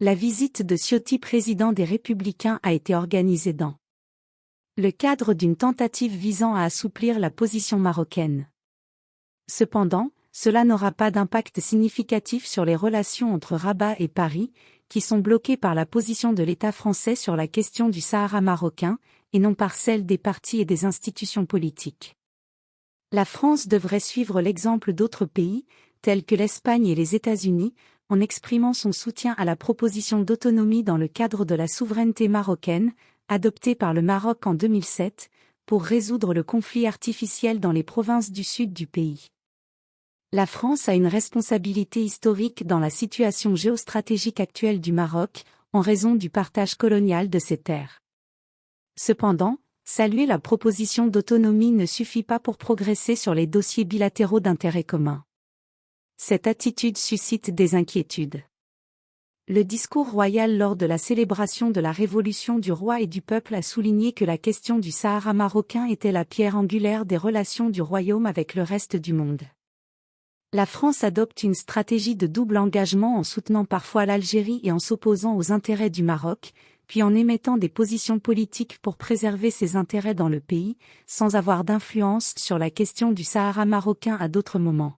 La visite de Ciotti, président des Républicains, a été organisée dans le cadre d'une tentative visant à assouplir la position marocaine. Cependant, cela n'aura pas d'impact significatif sur les relations entre Rabat et Paris, qui sont bloquées par la position de l'État français sur la question du Sahara marocain, et non par celle des partis et des institutions politiques. La France devrait suivre l'exemple d'autres pays, tels que l'Espagne et les États-Unis, en exprimant son soutien à la proposition d'autonomie dans le cadre de la souveraineté marocaine, adoptée par le Maroc en 2007, pour résoudre le conflit artificiel dans les provinces du sud du pays. La France a une responsabilité historique dans la situation géostratégique actuelle du Maroc, en raison du partage colonial de ses terres. Cependant, saluer la proposition d'autonomie ne suffit pas pour progresser sur les dossiers bilatéraux d'intérêt commun. Cette attitude suscite des inquiétudes. Le discours royal lors de la célébration de la révolution du roi et du peuple a souligné que la question du Sahara marocain était la pierre angulaire des relations du royaume avec le reste du monde. La France adopte une stratégie de double engagement en soutenant parfois l'Algérie et en s'opposant aux intérêts du Maroc, puis en émettant des positions politiques pour préserver ses intérêts dans le pays, sans avoir d'influence sur la question du Sahara marocain à d'autres moments.